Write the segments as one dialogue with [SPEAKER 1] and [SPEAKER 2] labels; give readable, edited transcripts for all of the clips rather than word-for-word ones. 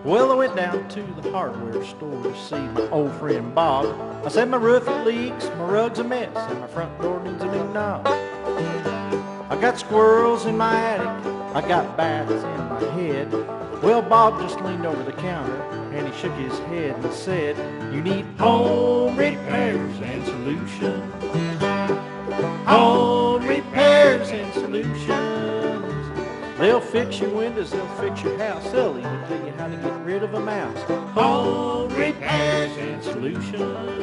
[SPEAKER 1] Well, I went down to the hardware store to see my old friend Bob. I said my roof it leaks, my rug's a mess, and my front door needs a new knob. I got squirrels in my attic, I got bats in my head. Well, Bob just leaned over the counter and he shook his head and said, "You need home repairs and solutions. Home repairs and solutions. They'll fix your windows, they'll fix your house, they'll even tell you how to get rid of a mouse. Home repairs and solutions."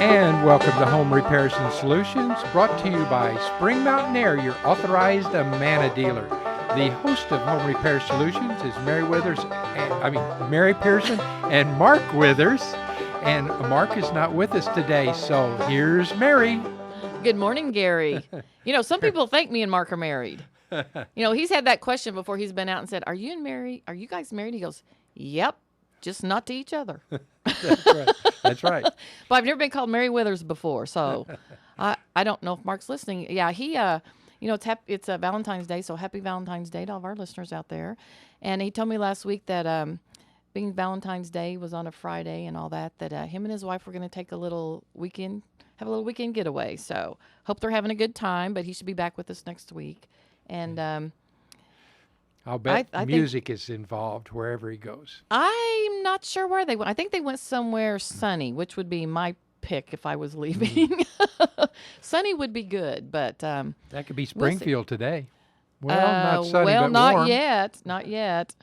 [SPEAKER 2] And welcome to Home Repairs and Solutions, brought to you by Spring Mountain Air, your authorized Amana dealer. The host of Home Repair Solutions is Mary Pearson and Mark Withers. And Mark is not with us today, so here's Mary.
[SPEAKER 3] Good morning, Gary. You know, some people think me and Mark are married. You know, he's had that question before. He's been out and said, Are you guys married? He goes, "Yep, just not to each other."
[SPEAKER 2] That's right. That's right.
[SPEAKER 3] But I've never been called Mary Withers before, so I don't know if Mark's listening. Yeah, he it's Valentine's Day, so happy Valentine's Day to all of our listeners out there. And he told me last week that being Valentine's Day was on a Friday and all that him and his wife were going to take a little weekend, have a little weekend getaway. So hope they're having a good time, but he should be back with us next week. And
[SPEAKER 2] I'll bet music is involved wherever he goes.
[SPEAKER 3] I'm not sure where they went. I think they went somewhere sunny, which would be my pick if I was leaving. Sunny would be good, but
[SPEAKER 2] that could be Springfield today. Well, not sunny,
[SPEAKER 3] well,
[SPEAKER 2] but warm.
[SPEAKER 3] Not yet.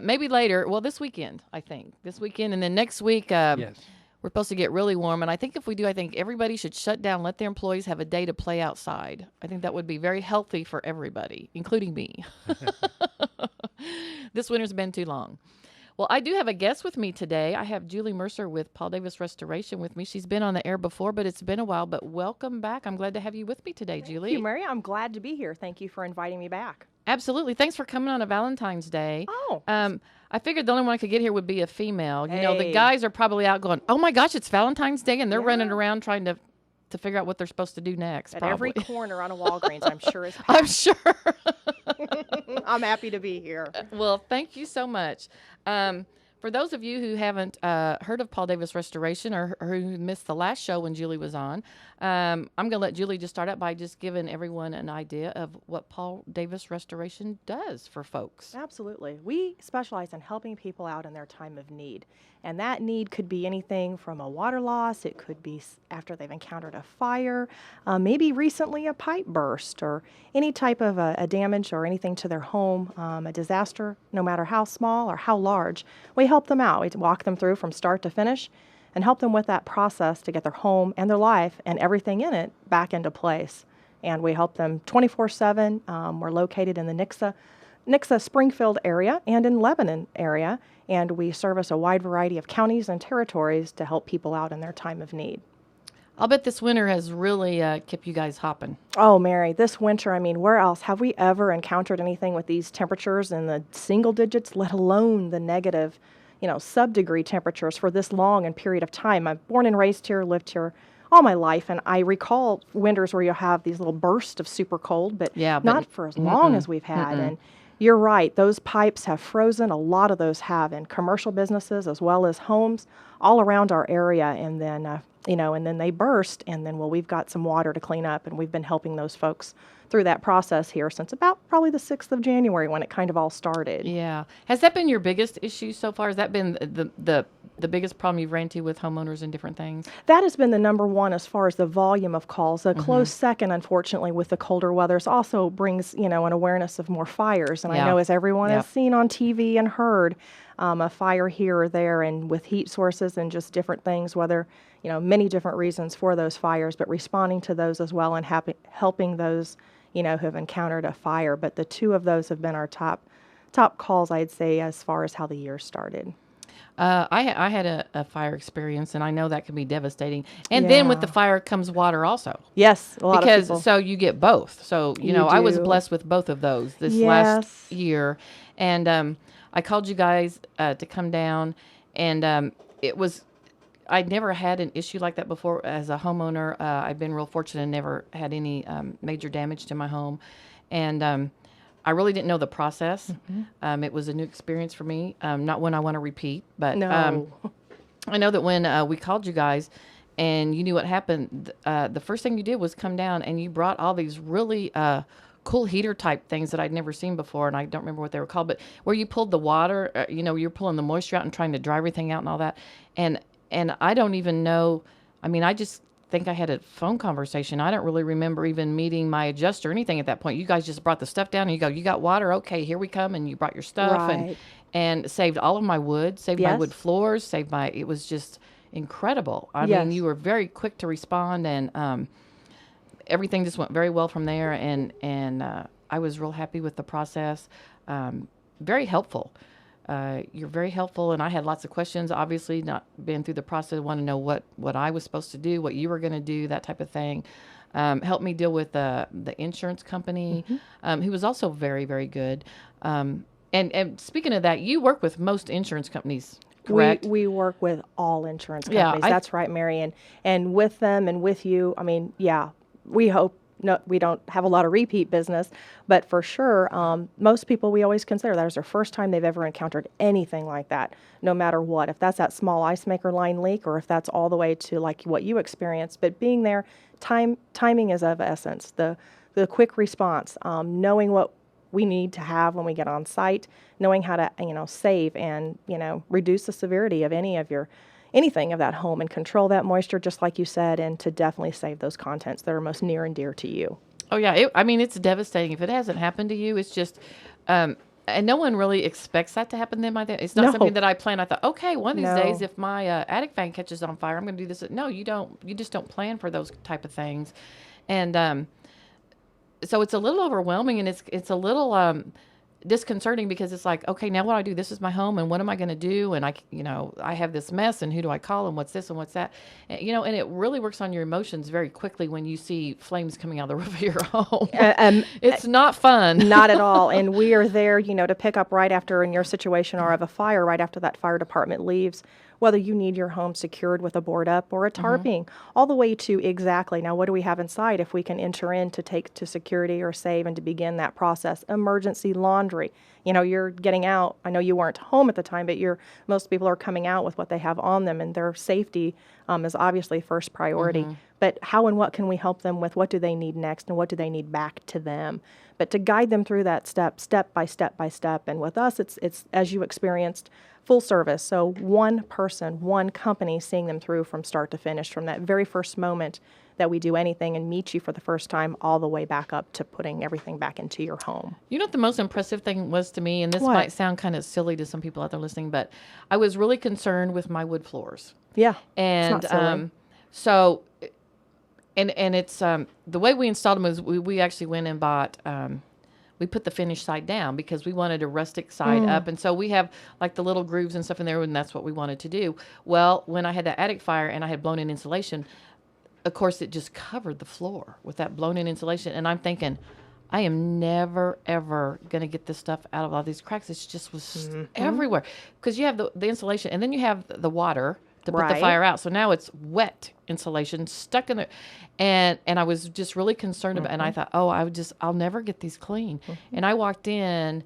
[SPEAKER 3] Maybe later. Well, this weekend, I think. This weekend, and then next week,
[SPEAKER 2] Yes.
[SPEAKER 3] we're supposed to get really warm. And I think if we do, I think everybody should shut down, let their employees have a day to play outside. I think that would be very healthy for everybody, including me. This winter's been too long. Well, I do have a guest with me today. I have Julie Mercer with Paul Davis Restoration with me. She's been on the air before, but it's been a while. But welcome back. I'm glad to have you with me today, Julie.
[SPEAKER 4] Thank you, Mary. I'm glad to be here. Thank you for inviting me back.
[SPEAKER 3] Absolutely. Thanks for coming on a Valentine's Day.
[SPEAKER 4] Oh.
[SPEAKER 3] I figured the only one I could get here would be a female. You know, the
[SPEAKER 4] Hey.
[SPEAKER 3] guys are probably out going, "Oh my gosh, it's Valentine's Day," and they're
[SPEAKER 4] Yeah.
[SPEAKER 3] running around trying to figure out what they're supposed to do next.
[SPEAKER 4] At
[SPEAKER 3] probably.
[SPEAKER 4] every corner on a Walgreens, I'm sure is packed.
[SPEAKER 3] I'm sure.
[SPEAKER 4] I'm happy to be here.
[SPEAKER 3] Well, thank you so much. For those of you who haven't heard of Paul Davis Restoration or who missed the last show when Julie was on, I'm going to let Julie just start out by just giving everyone an idea of what Paul Davis Restoration does for folks.
[SPEAKER 4] Absolutely. We specialize in helping people out in their time of need. And that need could be anything from a water loss, it could be after they've encountered a fire, maybe recently a pipe burst, or any type of a damage or anything to their home, a disaster, no matter how small or how large. We help them out. We walk them through from start to finish and help them with that process to get their home and their life and everything in it back into place. And we help them 24/7. We're located in the Nixa Springfield area and in Lebanon area, and we service a wide variety of counties and territories to help people out in their time of need.
[SPEAKER 3] I'll bet this winter has really kept you guys hopping.
[SPEAKER 4] Oh, Mary, this winter, I mean, where else have we ever encountered anything with these temperatures in the single digits, let alone the negative, sub-degree temperatures for this long and period of time? I'm born and raised here, lived here all my life, and I recall winters where you have these little bursts of super cold, but not for as long as we've had. And you're right, those pipes have frozen. A lot of those have in commercial businesses as well as homes all around our area. And then, and then they burst. And then, we've got some water to clean up. And we've been helping those folks through that process here since about probably the 6th of January when it kind of all started.
[SPEAKER 3] Yeah. Has that been your biggest issue so far? Has that been the biggest problem you've ran into with homeowners and different things?
[SPEAKER 4] That has been the number one as far as the volume of calls. A close second, unfortunately, with the colder weathers also brings, an awareness of more fires. And I know as everyone has seen on TV and heard, a fire here or there, and with heat sources and just different things, whether, many different reasons for those fires, but responding to those as well and helping those, who have encountered a fire. But the two of those have been our top calls, I'd say, as far as how the year started.
[SPEAKER 3] I had a fire experience, and I know that can be devastating. And then with the fire comes water also.
[SPEAKER 4] Yes, a lot of people.
[SPEAKER 3] So you get both. So, I was blessed with both of those this last year. And I called you guys to come down, and it was I'd never had an issue like that before as a homeowner. I've been real fortunate and never had any major damage to my home. And I really didn't know the process. It was a new experience for me, not one I want to repeat. But
[SPEAKER 4] No.
[SPEAKER 3] I know that when we called you guys and you knew what happened, the first thing you did was come down and you brought all these really cool heater type things that I'd never seen before, and I don't remember what they were called, but where you pulled the water, you're pulling the moisture out and trying to dry everything out and all that. And I don't even know, I mean, I just think I had a phone conversation. I don't really remember even meeting my adjuster or anything at that point. You guys just brought the stuff down and you go, you got water? Okay, here we come. And you brought your stuff
[SPEAKER 4] Right.
[SPEAKER 3] and saved all of my wood, saved my
[SPEAKER 4] Yes.
[SPEAKER 3] wood floors, it was just incredible. I
[SPEAKER 4] Yes.
[SPEAKER 3] mean, you were very quick to respond, and everything just went very well from there. And I was real happy with the process. Very helpful. You're very helpful, and I had lots of questions. Obviously, not been through the process, want to know what I was supposed to do, what you were going to do, that type of thing. Helped me deal with the insurance company, who was also very, very good. And speaking of that, you work with most insurance companies, correct?
[SPEAKER 4] We work with all insurance
[SPEAKER 3] Yeah,
[SPEAKER 4] companies. That's right, Mary. And with them and with you, I mean, yeah, we hope no, we don't have a lot of repeat business, but for sure, most people we always consider that as their first time they've ever encountered anything like that, no matter what. If that's that small ice maker line leak or if that's all the way to like what you experienced. But being there, timing is of essence. The quick response, knowing what we need to have when we get on site, knowing how to, save and, reduce the severity of anything of that home and control that moisture, just like you said, and to definitely save those contents that are most near and dear to you.
[SPEAKER 3] Oh yeah, I mean, it's devastating. If it hasn't happened to you, it's just, and no one really expects that to happen to them. It's not
[SPEAKER 4] No.
[SPEAKER 3] something that I plan. I thought, okay, one of these
[SPEAKER 4] No.
[SPEAKER 3] days, if my attic fan catches on fire, I'm going to do this. No, you don't. You just don't plan for those type of things, and so it's a little overwhelming, and it's a little disconcerting because it's like, okay, now what do I do? This is my home, and what am I going to do? And I have this mess, and who do I call, and what's this, and what's that? And, and it really works on your emotions very quickly when you see flames coming out of the roof of your home. It's not fun.
[SPEAKER 4] Not at all. And we are there, to pick up right after in your situation or of a fire, right after that fire department leaves, whether you need your home secured with a board up or a tarping, all the way to exactly, now what do we have inside if we can enter in to take to security or save and to begin that process. Emergency laundry. You're getting out. I know you weren't home at the time, but most people are coming out with what they have on them, and their safety is obviously first priority. But how and what can we help them with? What do they need next, and what do they need back to them? But to guide them through that step by step by step. And with us, it's as you experienced, full service. So one person, one company seeing them through from start to finish, from that very first moment that we do anything and meet you for the first time all the way back up to putting everything back into your home.
[SPEAKER 3] You know what the most impressive thing was to me, and this
[SPEAKER 4] What?
[SPEAKER 3] might sound kind of silly to some people out there listening, but I was really concerned with my wood floors.
[SPEAKER 4] Yeah,
[SPEAKER 3] And
[SPEAKER 4] it's not silly.
[SPEAKER 3] so, and it's the way we installed them was we actually went and bought. We put the finished side down because we wanted a rustic side up, and so we have like the little grooves and stuff in there, and that's what we wanted to do. Well, when I had that attic fire and I had blown in insulation, of course, it just covered the floor with that blown in insulation, and I'm thinking, I am never, ever going to get this stuff out of all these cracks. It just was everywhere because you have the insulation, and then you have the water to put the
[SPEAKER 4] Right.
[SPEAKER 3] fire out. So now it's wet insulation stuck in there. And I was just really concerned about, and I thought, I'll never get these clean. And I walked in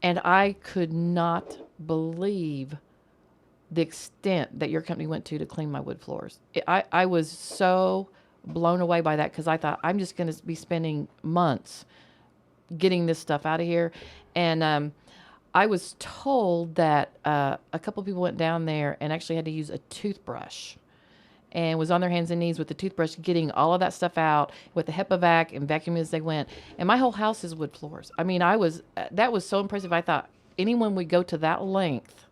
[SPEAKER 3] and I could not believe the extent that your company went to clean my wood floors. I was so blown away by that because I thought I'm just going to be spending months getting this stuff out of here. And I was told that a couple people went down there and actually had to use a toothbrush and was on their hands and knees with the toothbrush getting all of that stuff out with the HEPA-Vac and vacuuming as they went. And my whole house is wood floors. I mean, that was so impressive. I thought anyone would go to that length.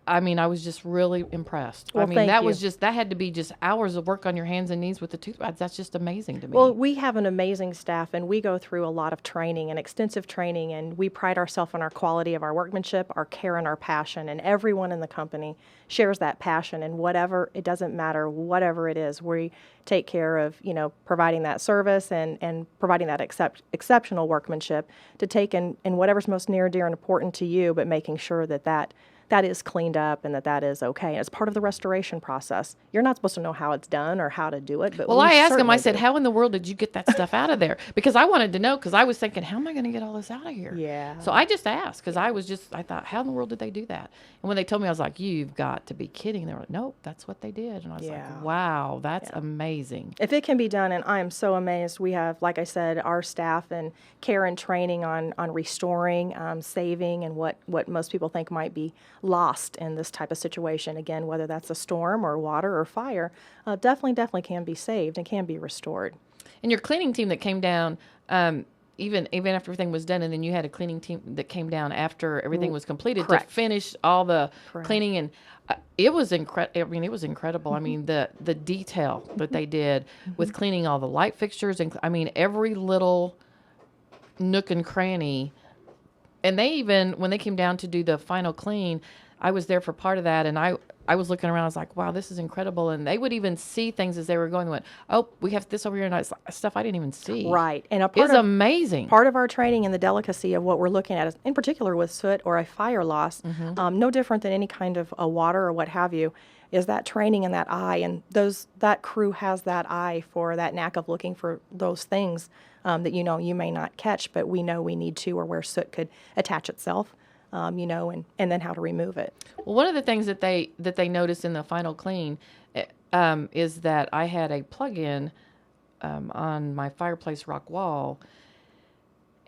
[SPEAKER 3] I mean, I was just really impressed.
[SPEAKER 4] Well,
[SPEAKER 3] I mean,
[SPEAKER 4] thank
[SPEAKER 3] that
[SPEAKER 4] you.
[SPEAKER 3] was that had to be just hours of work on your hands and knees with the toothbrush. That's just amazing to me.
[SPEAKER 4] Well, we have an amazing staff, and we go through a lot of training and extensive training, and we pride ourselves on our quality of our workmanship, our care, and our passion. And everyone in the company shares that passion. And it doesn't matter, whatever it is, we take care of, providing that service and providing that exceptional workmanship to take in whatever's most near, dear, and important to you, but making sure that that is cleaned up and that is okay. And it's part of the restoration process. You're not supposed to know how it's done or how to do it, but
[SPEAKER 3] Well,
[SPEAKER 4] we
[SPEAKER 3] I asked him, I
[SPEAKER 4] certainly
[SPEAKER 3] said,
[SPEAKER 4] do.
[SPEAKER 3] how in the world did you get that stuff out of there? Because I wanted to know, because I was thinking, how am I going to get all this out of here?
[SPEAKER 4] Yeah.
[SPEAKER 3] So I just asked, because I thought, how in the world did they do that? And when they told me, I was like, you've got to be kidding. They were like, nope, that's what they did. And I was
[SPEAKER 4] Yeah.
[SPEAKER 3] like, wow, that's amazing.
[SPEAKER 4] If it can be done, and I am so amazed, we have, like I said, our staff and care and training on restoring, saving, and what most people think might be lost in this type of situation. Again, whether that's a storm or water or fire, definitely can be saved and can be restored.
[SPEAKER 3] And your cleaning team that came down, even after everything was done, and then you had a cleaning team that came down after everything was completed
[SPEAKER 4] Correct.
[SPEAKER 3] to finish all the
[SPEAKER 4] Correct.
[SPEAKER 3] cleaning, and it was incredible. I mean, it was incredible. I mean, the detail that they did with cleaning all the light fixtures, and I mean, every little nook and cranny. And they even, when they came down to do the final clean, I was there for part of that, and I was looking around. I was like, wow, this is incredible. And they would even see things as they were going. They went, oh, we have this over here, and I was like, stuff I didn't even see.
[SPEAKER 4] Right. And a
[SPEAKER 3] It's
[SPEAKER 4] part of
[SPEAKER 3] amazing.
[SPEAKER 4] Part of our training and the delicacy of what we're looking at, is, in particular with soot or a fire loss, no different than any kind of a water or what have you, is that training and that eye. And that crew has that eye for that knack of looking for those things that you may not catch, but we know we need to, or where soot could attach itself, and then how to remove it.
[SPEAKER 3] Well, one of the things that they noticed in the final clean is that I had a plug-in on my fireplace rock wall,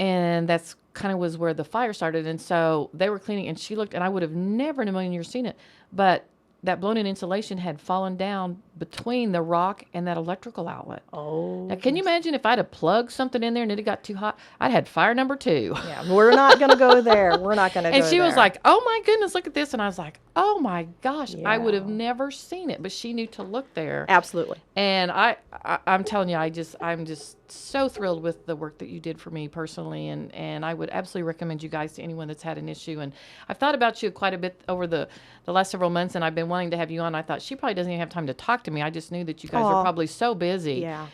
[SPEAKER 3] and that's kind of was where the fire started. And so they were cleaning, and she looked, and I would have never in a million years seen it, but that blown-in insulation had fallen down between the rock and that electrical outlet.
[SPEAKER 4] Oh.
[SPEAKER 3] Now, can you imagine if I'd have plugged something in there and it had got too hot? I'd had fire number 2.
[SPEAKER 4] Yeah, we're not going to go there. We're not going to go
[SPEAKER 3] And
[SPEAKER 4] there.
[SPEAKER 3] she was like, oh my goodness, look at this. And I was like, oh my gosh, I would have
[SPEAKER 4] Yeah.
[SPEAKER 3] never seen it, but she knew to look there.
[SPEAKER 4] Absolutely.
[SPEAKER 3] And I'm telling you, I'm just so thrilled with the work that you did for me personally. And I would absolutely recommend you guys to anyone that's had an issue. And I've thought about you quite a bit over the last several months, and I've been wanting to have you on. I thought she probably doesn't even have time to talk to me. I just knew that you guys are
[SPEAKER 4] Aw.
[SPEAKER 3] probably so busy.
[SPEAKER 4] Yeah.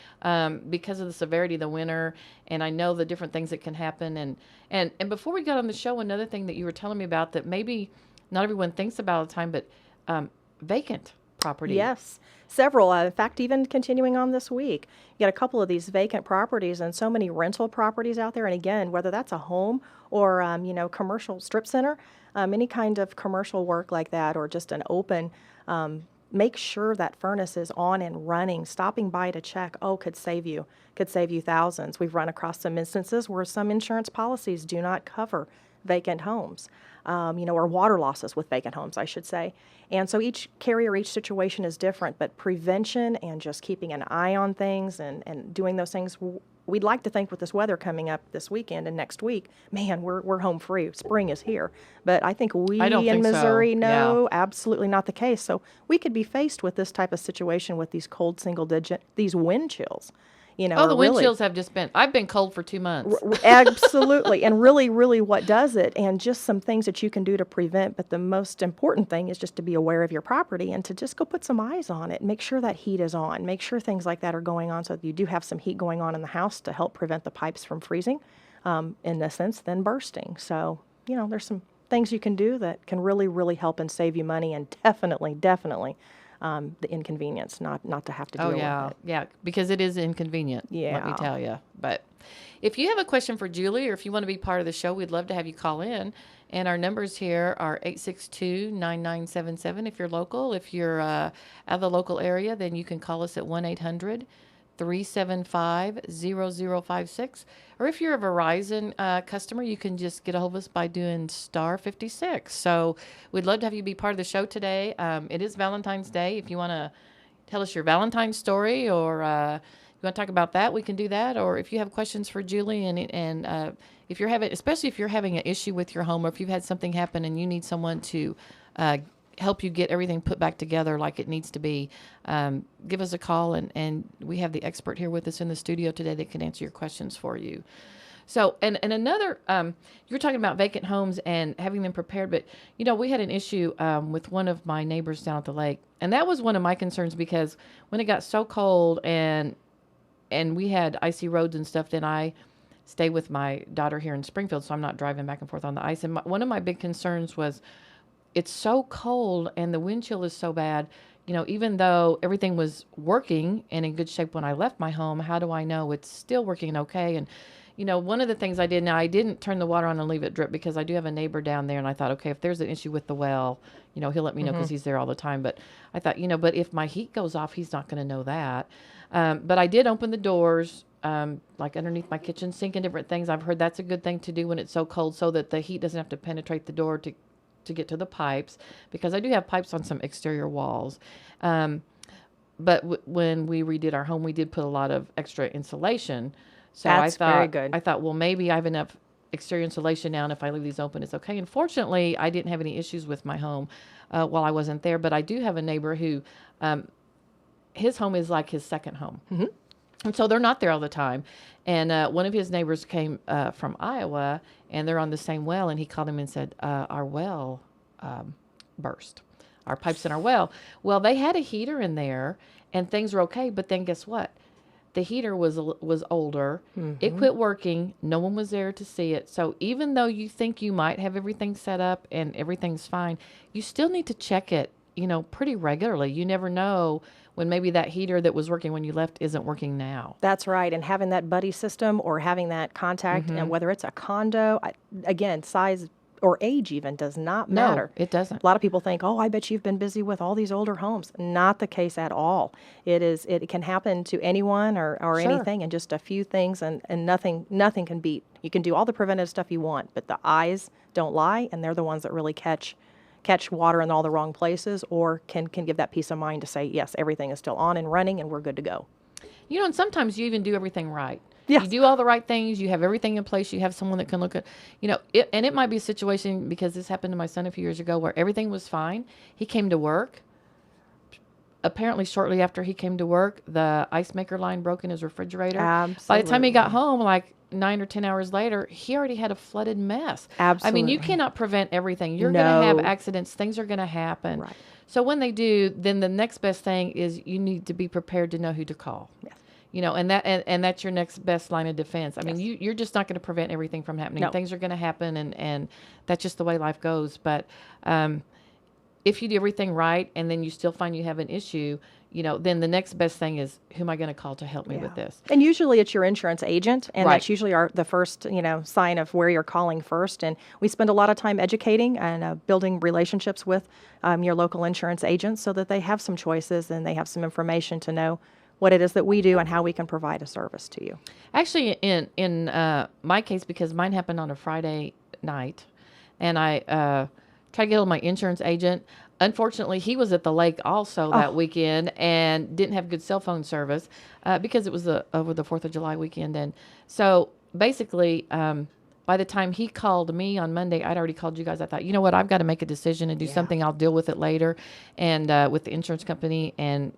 [SPEAKER 3] Because of the severity of the winter, and I know the different things that can happen. And before we got on the show, another thing that you were telling me about that maybe not everyone thinks about all the time, but vacant property.
[SPEAKER 4] Yes, several. In fact, even continuing on this week, you got a couple of these vacant properties and so many rental properties out there. And again, whether that's a home or commercial strip center, any kind of commercial work like that, or just an open. Make sure that furnace is on and running. Stopping by to check, could save you thousands. We've run across some instances where some insurance policies do not cover vacant homes, or water losses with vacant homes, I should say. And so each carrier, each situation is different, but prevention and just keeping an eye on things and doing those things. We'd like to think with this weather coming up this weekend and next week, man, we're home free. Spring is here. But I think we
[SPEAKER 3] I don't
[SPEAKER 4] in
[SPEAKER 3] think so.
[SPEAKER 4] Missouri know
[SPEAKER 3] Yeah.
[SPEAKER 4] absolutely not the case. So we could be faced with this type of situation with these cold these wind chills.
[SPEAKER 3] Oh, the
[SPEAKER 4] are
[SPEAKER 3] wind
[SPEAKER 4] really-
[SPEAKER 3] chills have just been, I've been cold for 2 months.
[SPEAKER 4] Absolutely. And really, really what does it, and just some things that you can do to prevent. But the most important thing is just to be aware of your property and to just go put some eyes on it. Make sure that heat is on. Make sure things like that are going on so that you do have some heat going on in the house to help prevent the pipes from freezing, in a sense, then bursting. So, there's some things you can do that can really, really help and save you money, and definitely, the inconvenience, not to have to deal with it.
[SPEAKER 3] Yeah, because it is inconvenient, let me
[SPEAKER 4] Yeah.
[SPEAKER 3] tell you. But if you have a question for Julie, or if you want to be part of the show, we'd love to have you call in. And our numbers here are 862-9977 if you're local. If you're out of the local area, then you can call us at 1-800-375-0056. Or if you're a Verizon customer, you can just get a hold of us by doing star 56. So we'd love to have you be part of the show today. It is Valentine's Day. If you want to tell us your Valentine's story, or you want to talk about that, we can do that. Or if you have questions for Julie, and if you're especially if you're having an issue with your home, or if you've had something happen and you need someone to help you get everything put back together like it needs to be, give us a call, and we have the expert here with us in the studio today that can answer your questions for you. So, and another, you were talking about vacant homes and having them prepared, but, we had an issue with one of my neighbors down at the lake, and that was one of my concerns, because when it got so cold and we had icy roads and stuff, then I stay with my daughter here in Springfield, so I'm not driving back and forth on the ice. And one of my big concerns was it's so cold and the wind chill is so bad. Even though everything was working and in good shape when I left my home, how do I know it's still working okay? And, one of the things I did, now I didn't turn the water on and leave it drip because I do have a neighbor down there, and I thought, okay, if there's an issue with the well, he'll let me know because he's there all the time. But I thought, but if my heat goes off, he's not going to know that. But I did open the doors, like underneath my kitchen sink and different things. I've heard that's a good thing to do when it's so cold so that the heat doesn't have to penetrate the door to get to the pipes, because I do have pipes on some exterior walls. But when we redid our home, we did put a lot of extra insulation. So
[SPEAKER 4] That's very good.
[SPEAKER 3] I thought, well, maybe I have enough exterior insulation now, and if I leave these open, it's okay. And fortunately, I didn't have any issues with my home while I wasn't there. But I do have a neighbor who, his home is like his second home. Mm-hmm. And so they're not there all the time. And one of his neighbors came from Iowa, and they're on the same well. And he called him and said, our well burst, our pipes in our well. Well, they had a heater in there, and things were okay. But then guess what? The heater was older. Mm-hmm. It quit working. No one was there to see it. So even though you think you might have everything set up and everything's fine, you still need to check it, pretty regularly. You never know when maybe that heater that was working when you left isn't working now.
[SPEAKER 4] That's right. And having that buddy system or having that contact, and whether it's a condo, again, size or age even does not matter.
[SPEAKER 3] No, it doesn't.
[SPEAKER 4] A lot of people think, oh, I bet you've been busy with all these older homes. Not the case at all. It can happen to anyone or
[SPEAKER 3] Sure.
[SPEAKER 4] anything, and just a few things, and nothing can beat. You can do all the preventative stuff you want, but the eyes don't lie, and they're the ones that really catch water in all the wrong places, or can give that peace of mind to say, yes, everything is still on and running and we're good to go.
[SPEAKER 3] And sometimes you even do everything right.
[SPEAKER 4] Yes.
[SPEAKER 3] You do all the right things. You have everything in place. You have someone that can look at, and it might be a situation, because this happened to my son a few years ago, where everything was fine. He came to work. Apparently, shortly after he came to work, the ice maker line broke in his refrigerator.
[SPEAKER 4] Absolutely.
[SPEAKER 3] By the time he got home, like 9 or 10 hours later, he already had a flooded mess.
[SPEAKER 4] Absolutely.
[SPEAKER 3] I mean, you cannot prevent everything. You're going to have accidents. Things are going to happen.
[SPEAKER 4] Right.
[SPEAKER 3] So when they do, then the next best thing is you need to be prepared to know who to call.
[SPEAKER 4] Yes.
[SPEAKER 3] And that's your next best line of defense. I mean, you're just not going to prevent everything from happening.
[SPEAKER 4] No.
[SPEAKER 3] Things are going to happen, and that's just the way life goes. But if you do everything right and then you still find you have an issue, then the next best thing is, who am I going to call to help me with this?
[SPEAKER 4] And usually it's your insurance agent, and
[SPEAKER 3] Right.
[SPEAKER 4] that's usually the first, sign of where you're calling first. And we spend a lot of time educating and building relationships with your local insurance agents so that they have some choices and they have some information to know what it is that we do and how we can provide a service to you.
[SPEAKER 3] Actually, in my case, because mine happened on a Friday night, and I tried to get hold of my insurance agent. Unfortunately, he was at the lake also that weekend and didn't have good cell phone service because it was over the 4th of July weekend. And so basically, by the time he called me on Monday, I'd already called you guys. I thought, you know what, I've got to make a decision and do something. I'll deal with it later, and with the insurance company. And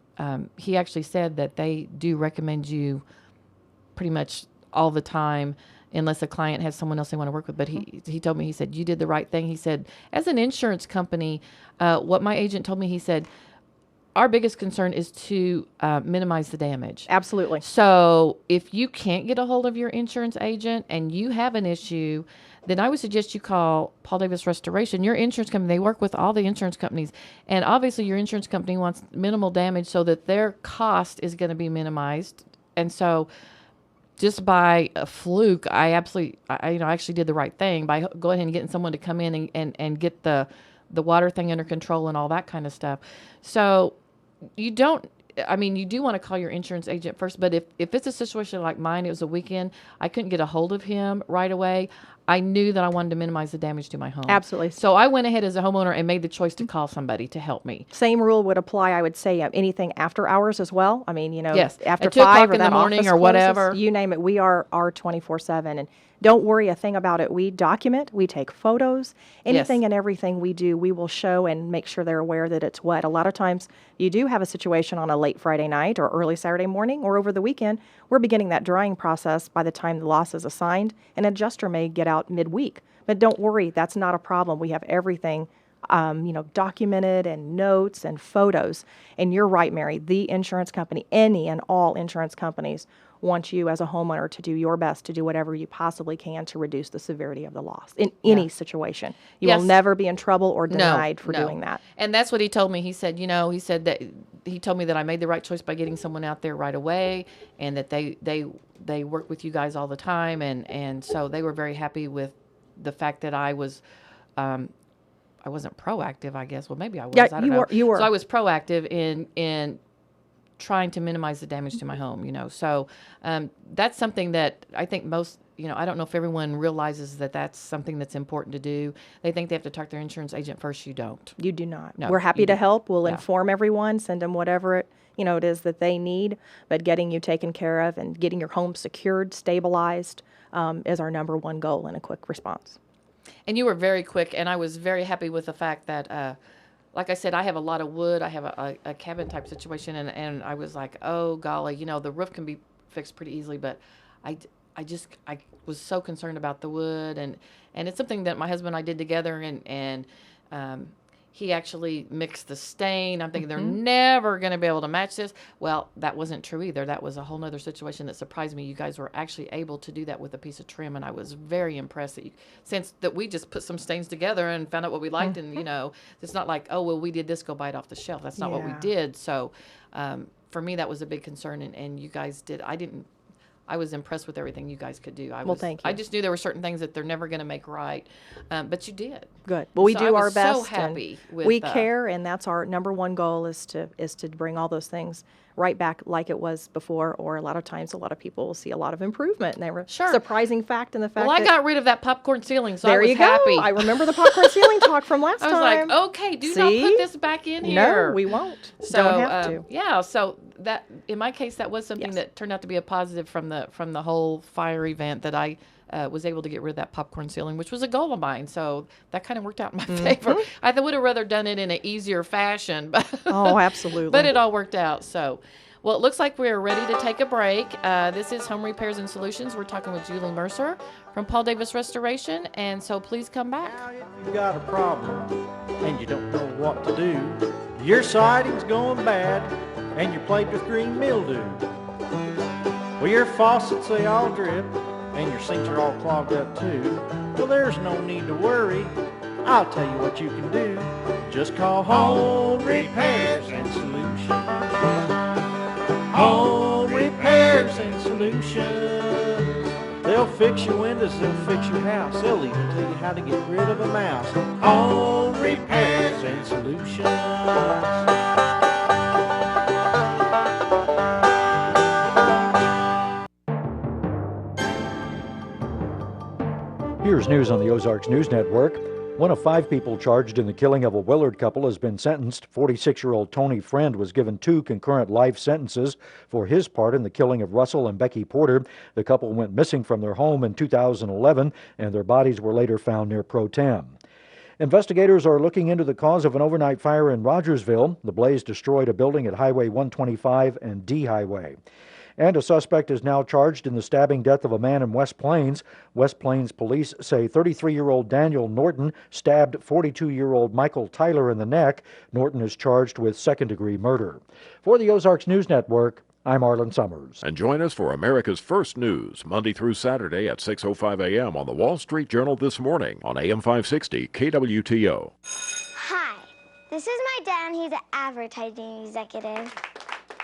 [SPEAKER 3] he actually said that they do recommend you pretty much all the time, unless a client has someone else they want to work with. But he told me, he said, you did the right thing. He said, as an insurance company, what my agent told me, he said, our biggest concern is to minimize the damage.
[SPEAKER 4] Absolutely.
[SPEAKER 3] So if you can't get a hold of your insurance agent and you have an issue, then I would suggest you call Paul Davis Restoration. Your insurance company, they work with all the insurance companies. And obviously your insurance company wants minimal damage so that their cost is going to be minimized. And so just by a fluke, I actually did the right thing by go ahead and getting someone to come in and get the water thing under control and all that kind of stuff. So you do want to call your insurance agent first, but if it's a situation like mine, it was a weekend, I couldn't get a hold of him right away. I knew that I wanted to minimize the damage to my home.
[SPEAKER 4] Absolutely.
[SPEAKER 3] So I went ahead as a homeowner and made the choice to call somebody to help me.
[SPEAKER 4] Same rule would apply, I would say, anything after hours as well. I mean,
[SPEAKER 3] Yes.
[SPEAKER 4] after
[SPEAKER 3] At 2
[SPEAKER 4] 5
[SPEAKER 3] o'clock
[SPEAKER 4] or
[SPEAKER 3] in the
[SPEAKER 4] that
[SPEAKER 3] morning
[SPEAKER 4] office
[SPEAKER 3] or whatever.
[SPEAKER 4] closes, you name it, we are 24/7. And don't worry a thing about it. We document, we take photos, anything and everything we do, we will show and make sure they're aware that it's what. A lot of times you do have a situation on a late Friday night or early Saturday morning or over the weekend. We're beginning that drying process by the time the loss is assigned. An adjuster may get out midweek. But don't worry, that's not a problem. We have everything, documented and notes and photos. And you're right, Mary, the insurance company, any and all insurance companies want you as a homeowner to do your best to do whatever you possibly can to reduce the severity of the loss in any situation. You
[SPEAKER 3] Yes.
[SPEAKER 4] will never be in trouble or
[SPEAKER 3] No,
[SPEAKER 4] denied for
[SPEAKER 3] no.
[SPEAKER 4] doing that.
[SPEAKER 3] And that's what he told me. He said, he said that he told me that I made the right choice by getting someone out there right away, and that they work with you guys all the time, and so they were very happy with the fact that I was. I wasn't proactive, I guess. Well, maybe I was.
[SPEAKER 4] Yeah,
[SPEAKER 3] I don't
[SPEAKER 4] you
[SPEAKER 3] know.
[SPEAKER 4] were. You were.
[SPEAKER 3] So I was proactive in trying to minimize the damage to my home. So that's something that I think most. I don't know if everyone realizes that that's something that's important to do. They think they have to talk to their insurance agent first. You don't.
[SPEAKER 4] You do not.
[SPEAKER 3] No,
[SPEAKER 4] We're happy
[SPEAKER 3] you
[SPEAKER 4] to
[SPEAKER 3] don't.
[SPEAKER 4] help. We'll
[SPEAKER 3] Yeah.
[SPEAKER 4] inform everyone, send them whatever it is that they need. But getting you taken care of and getting your home secured, stabilized, is our number one goal in a quick response.
[SPEAKER 3] And you were very quick, and I was very happy with the fact that, like I said, I have a lot of wood. I have a cabin type situation, and I was like, oh golly, the roof can be fixed pretty easily, but I was so concerned about the wood, and it's something that my husband and I did together, and he actually mixed the stain. I'm thinking they're never going to be able to match this. Well, that wasn't true either. That was a whole nother situation that surprised me. You guys were actually able to do that with a piece of trim, and I was very impressed since we just put some stains together and found out what we liked, and it's not like, oh, well, we did this, go buy it off the shelf. That's not what we
[SPEAKER 4] Yeah.
[SPEAKER 3] did. So for me, that was a big concern, and you guys did. I was impressed with everything you guys could do.
[SPEAKER 4] Thank you.
[SPEAKER 3] I just knew there were certain things that they're never going to make right, but you did.
[SPEAKER 4] Good. Well, we
[SPEAKER 3] So
[SPEAKER 4] do
[SPEAKER 3] I
[SPEAKER 4] our
[SPEAKER 3] was
[SPEAKER 4] best.
[SPEAKER 3] so happy
[SPEAKER 4] and
[SPEAKER 3] with,
[SPEAKER 4] we care, and that's our number one goal is to bring all those things right back like it was before. Or a lot of times, a lot of people will see a lot of improvement, and they were
[SPEAKER 3] Sure.
[SPEAKER 4] surprising fact in the fact
[SPEAKER 3] Well, I
[SPEAKER 4] that
[SPEAKER 3] got rid of that popcorn ceiling, so
[SPEAKER 4] there
[SPEAKER 3] I was
[SPEAKER 4] you
[SPEAKER 3] happy.
[SPEAKER 4] go. I remember the popcorn ceiling talk from last
[SPEAKER 3] I was
[SPEAKER 4] time.
[SPEAKER 3] like, okay, do not
[SPEAKER 4] See?
[SPEAKER 3] put this back in here.
[SPEAKER 4] No, we won't.
[SPEAKER 3] So,
[SPEAKER 4] Don't have to.
[SPEAKER 3] Yeah, so that in my case, that was something
[SPEAKER 4] Yes.
[SPEAKER 3] that turned out to be a positive from the whole fire event, that I was able to get rid of that popcorn ceiling, which was a goal of mine. So that kind of worked out in my favor. I would have rather done it in an easier fashion, but
[SPEAKER 4] Oh, absolutely.
[SPEAKER 3] but it all worked out. So, well, it looks like we're ready to take a break. This is Home Repairs and Solutions. We're talking with Julie Mercer from Paul Davis Restoration, and so please come back.
[SPEAKER 1] Now, if you got a problem and you don't know what to do, your siding's going bad and you're plagued with green mildew. Well, your faucets, they all drip and your sinks are all clogged up too. Well, there's no need to worry. I'll tell you what you can do. Just call Home Repairs and Solutions. Home Repairs and Solutions. They'll fix your windows, they'll fix your house. They'll even tell you how to get rid of a mouse. Home Repairs and Solutions.
[SPEAKER 5] Here's news on the Ozarks News Network. One of 5 people charged in the killing of a Willard couple has been sentenced. 46-year-old Tony Friend was given 2 concurrent life sentences for his part in the killing of Russell and Becky Porter. The couple went missing from their home in 2011, and their bodies were later found near Pro Tem. Investigators are looking into the cause of an overnight fire in Rogersville. The blaze destroyed a building at Highway 125 and D Highway. And a suspect is now charged in the stabbing death of a man in West Plains. West Plains police say 33-year-old Daniel Norton stabbed 42-year-old Michael Tyler in the neck. Norton is charged with second-degree murder. For the Ozarks News Network, I'm Arlen Summers.
[SPEAKER 6] And join us for America's First News, Monday through Saturday at 6:05 a.m. on the Wall Street Journal this morning on AM 560 KWTO.
[SPEAKER 7] Hi, this is my dad, and he's an advertising executive.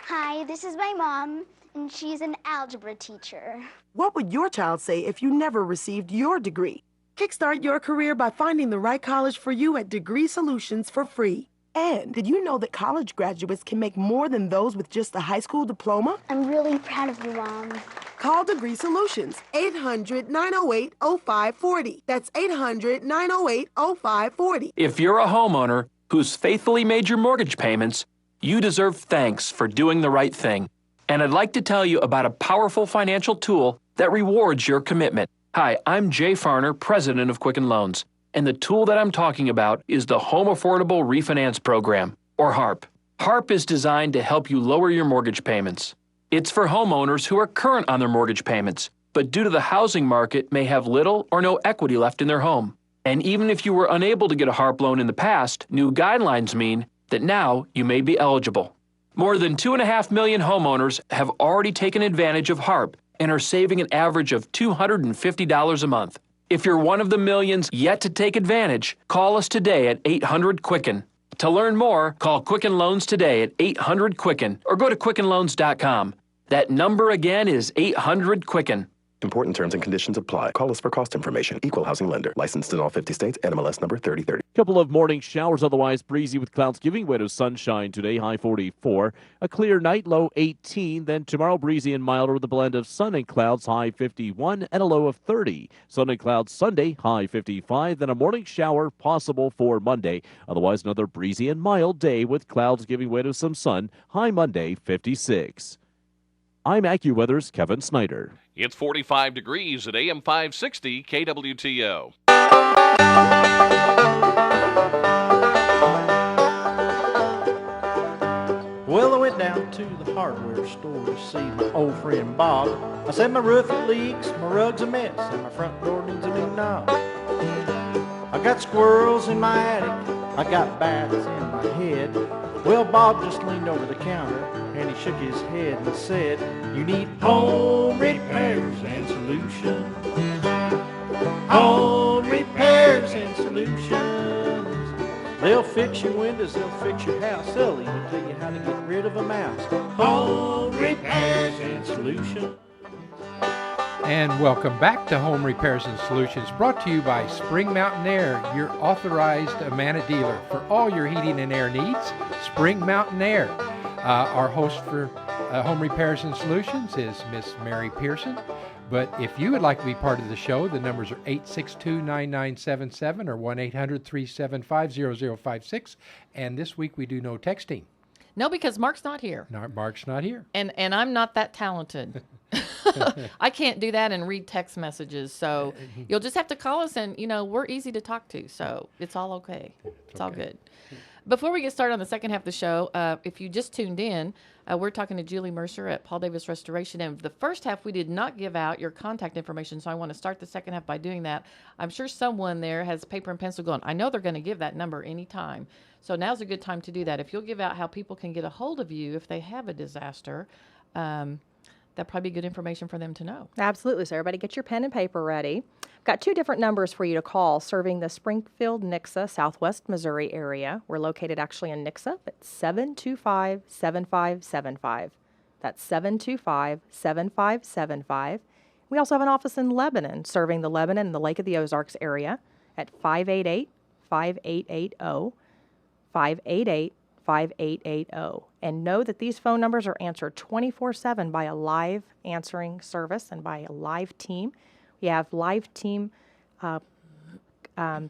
[SPEAKER 7] Hi, this is my mom, and she's an algebra teacher.
[SPEAKER 8] What would your child say if you never received your degree? Kickstart your career by finding the right college for you at Degree Solutions for free. And did you know that college graduates can make more than those with just a high school diploma?
[SPEAKER 7] I'm really proud of you, Mom.
[SPEAKER 8] Call Degree Solutions, 800-908-0540. That's 800-908-0540.
[SPEAKER 9] If you're a homeowner who's faithfully made your mortgage payments, you deserve thanks for doing the right thing. And I'd like to tell you about a powerful financial tool that rewards your commitment. Hi, I'm Jay Farner, president of Quicken Loans. And the tool that I'm talking about is the Home Affordable Refinance Program, or HARP. HARP is designed to help you lower your mortgage payments. It's for homeowners who are current on their mortgage payments, but due to the housing market may have little or no equity left in their home. And even if you were unable to get a HARP loan in the past, new guidelines mean that now you may be eligible. More than 2.5 million homeowners have already taken advantage of HARP and are saving an average of $250 a month. If you're one of the millions yet to take advantage, call us today at 800-QUICKEN. To learn more, call Quicken Loans today at 800-QUICKEN or go to QuickenLoans.com. That number again is 800-QUICKEN.
[SPEAKER 10] Important terms and conditions apply. Call us for cost information. Equal housing lender. Licensed in all 50 states. NMLS number 3030.
[SPEAKER 11] Couple of morning showers, otherwise breezy with clouds giving way to sunshine today, high 44. A clear night, low 18. Then tomorrow, breezy and milder with a blend of sun and clouds, high 51 and a low of 30. Sun and clouds Sunday, high 55. Then a morning shower possible for Monday. Otherwise, another breezy and mild day with clouds giving way to some sun, high Monday, 56. I'm AccuWeather's Kevin Snyder.
[SPEAKER 12] It's 45 degrees at AM 560 KWTO.
[SPEAKER 1] Well, I went down to the hardware store to see my old friend Bob. I said my roof it leaks, my rug's a mess, and my front door needs a new knob. I got squirrels in my attic, I got bats in my head. Well, Bob just leaned over the counter and he shook his head and said, "You need home repairs and solutions. Home repairs and solutions. They'll fix your windows, they'll fix your house, they'll even tell you how to get rid of a mouse. Home repairs and solutions."
[SPEAKER 2] And welcome back to Home Repairs and Solutions, brought to you by Spring Mountain Air, your authorized Amana dealer for all your heating and air needs. Spring Mountain Air. Our host for Home Repairs and Solutions is Miss Mary Pearson. But if you would like to be part of the show, the numbers are 862-9977 or 1-800-375-0056. And this week we do no texting.
[SPEAKER 3] No, because Mark's not here.
[SPEAKER 2] No, Mark's not here.
[SPEAKER 3] And I'm not that talented. I can't do that and read text messages. So you'll just have to call us, and, we're easy to talk to. So it's all okay. It's all good. Before we get started on the second half of the show, if you just tuned in, we're talking to Julie Mercer at Paul Davis Restoration. And the first half, we did not give out your contact information, so I want to start the second half by doing that. I'm sure someone there has paper and pencil going, I know they're going to give that number anytime. So now's a good time to do that. If you'll give out how people can get a hold of you if they have a disaster, that'd probably be good information for them to know.
[SPEAKER 4] Absolutely. So everybody get your pen and paper ready. I've got two different numbers for you to call serving the Springfield, Nixa, Southwest Missouri area. We're located actually in Nixa at 725-7575. That's 725-7575. We also have an office in Lebanon, serving the Lebanon and the Lake of the Ozarks area at 588-5880, 588-5880. And know that these phone numbers are answered 24/7 by a live answering service and by a live team. We have live team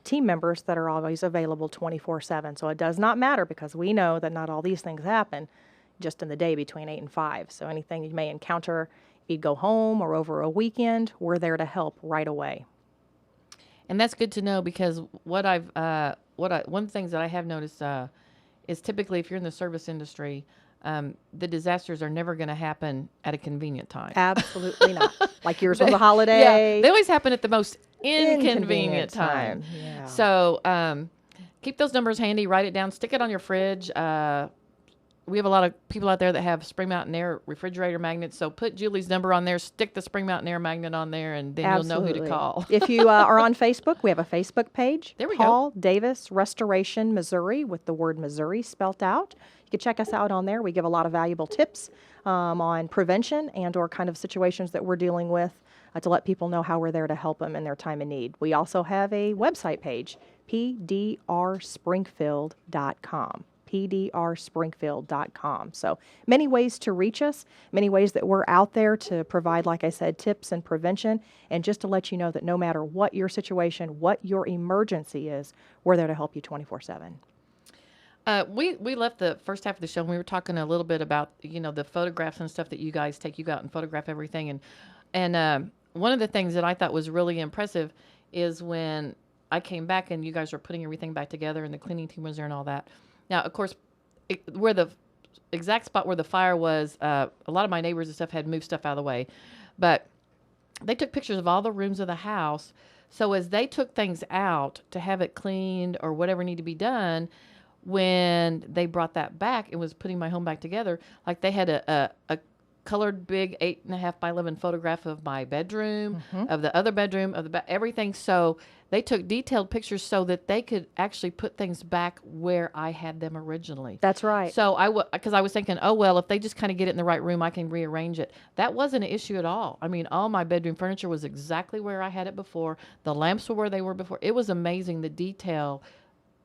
[SPEAKER 4] team members that are always available 24/7. So it does not matter, because we know that not all these things happen just in the day between 8 and 5. So anything you may encounter, if you go home or over a weekend, we're there to help right away.
[SPEAKER 3] And that's good to know, because one of the things that I have noticed is typically if you're in the service industry, the disasters are never going to happen at a convenient time.
[SPEAKER 4] Absolutely not. Like yours was a holiday.
[SPEAKER 3] Yeah, they always happen at the most inconvenient time.
[SPEAKER 4] Yeah.
[SPEAKER 3] So keep those numbers handy. Write it down. Stick it on your fridge. We have a lot of people out there that have Spring Mountain Air refrigerator magnets. So put Julie's number on there, stick the Spring Mountain Air magnet on there, and then you'll know who to call.
[SPEAKER 4] If you are on Facebook, we have a Facebook page.
[SPEAKER 3] There we
[SPEAKER 4] Paul Davis Restoration Missouri, with the word Missouri spelt out. You can check us out on there. We give a lot of valuable tips on prevention and or kind of situations that we're dealing with to let people know how we're there to help them in their time of need. We also have a website page, pdrspringfield.com. pdrspringfield.com. So many ways to reach us, many ways that we're out there to provide, like I said, tips and prevention, and just to let you know that no matter what your situation, what your emergency is, we're there to help you 24/7.
[SPEAKER 3] We left the first half of the show and we were talking a little bit about, the photographs and stuff that you guys take. You go out and photograph everything. And one of the things that I thought was really impressive is when I came back and you guys were putting everything back together and the cleaning team was there and all that. Now, of course, where the exact spot where the fire was, a lot of my neighbors and stuff had moved stuff out of the way. But they took pictures of all the rooms of the house. So as they took things out to have it cleaned or whatever needed to be done, when they brought that back and was putting my home back together, like they had a colored big 8.5 by 11 photograph of my bedroom, of the other bedroom, of the everything. So they took detailed pictures so that they could actually put things back where I had them originally.
[SPEAKER 4] That's right.
[SPEAKER 3] So because I was thinking, oh, well, if they just kind of get it in the right room, I can rearrange it. That wasn't an issue at all. I mean, all my bedroom furniture was exactly where I had it before. The lamps were where they were before. It was amazing, the detail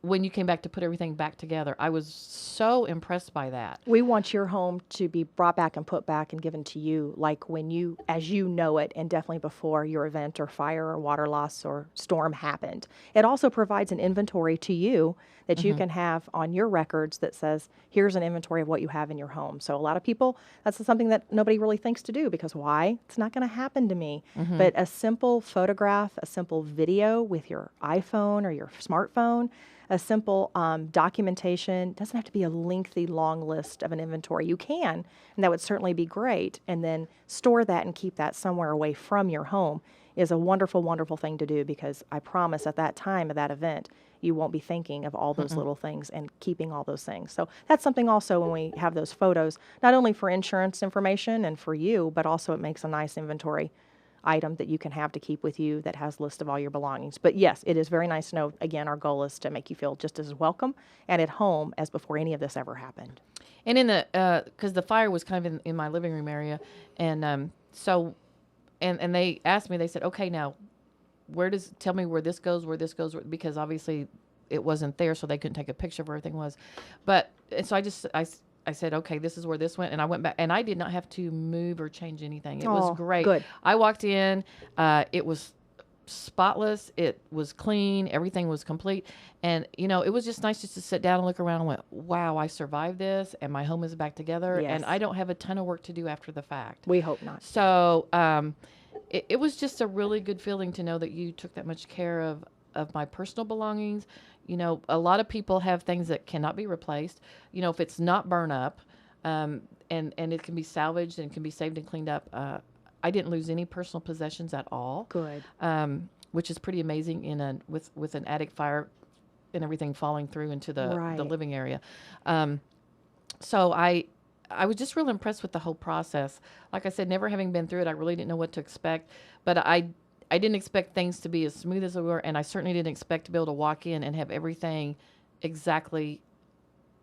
[SPEAKER 3] when you came back to put everything back together. I was so impressed by that.
[SPEAKER 4] We want your home to be brought back and put back and given to you like when you, as you know it, and definitely before your event or fire or water loss or storm happened. It also provides an inventory to you that you can have on your records that says, here's an inventory of what you have in your home. So a lot of people, that's something that nobody really thinks to do because why? It's not going to happen to me. But a simple photograph, a simple video with your iPhone or your smartphone, a simple documentation, doesn't have to be a lengthy, long list of an inventory. You can, and that would certainly be great, and then store that and keep that somewhere away from your home is a wonderful, wonderful thing to do because I promise at that time of that event, you won't be thinking of all those little things and keeping all those things. So that's something also when we have those photos, not only for insurance information and for you, but also it makes a nice inventory item that you can have to keep with you that has a list of all your belongings. But yes, it is very nice to know, again, our goal is to make you feel just as welcome and at home as before any of this ever happened.
[SPEAKER 3] And in the, because the fire was kind of in my living room area, and so, and they asked me, they said, okay, now, tell me where this goes, because obviously it wasn't there, so they couldn't take a picture of where everything was. But, and so I said, okay, this is where this went. And I went back, and I did not have to move or change anything. It was great.
[SPEAKER 4] Good.
[SPEAKER 3] I walked in, it was spotless, it was clean, everything was complete. And, you know, it was just nice just to sit down and look around and went, wow, I survived this, and my home is back together.
[SPEAKER 4] Yes.
[SPEAKER 3] And I don't have a ton of work to do after the fact.
[SPEAKER 4] We hope not.
[SPEAKER 3] So it was just a really good feeling to know that you took that much care of my personal belongings. You know, a lot of people have things that cannot be replaced. You know, if it's not burn up, and it can be salvaged and can be saved and cleaned up. I didn't lose any personal possessions at all.
[SPEAKER 4] Good.
[SPEAKER 3] Which is pretty amazing with an attic fire and everything falling through into the living area. So I was just real impressed with the whole process. Like I said, never having been through it, I really didn't know what to expect. But I didn't expect things to be as smooth as they were, and I certainly didn't expect to be able to walk in and have everything exactly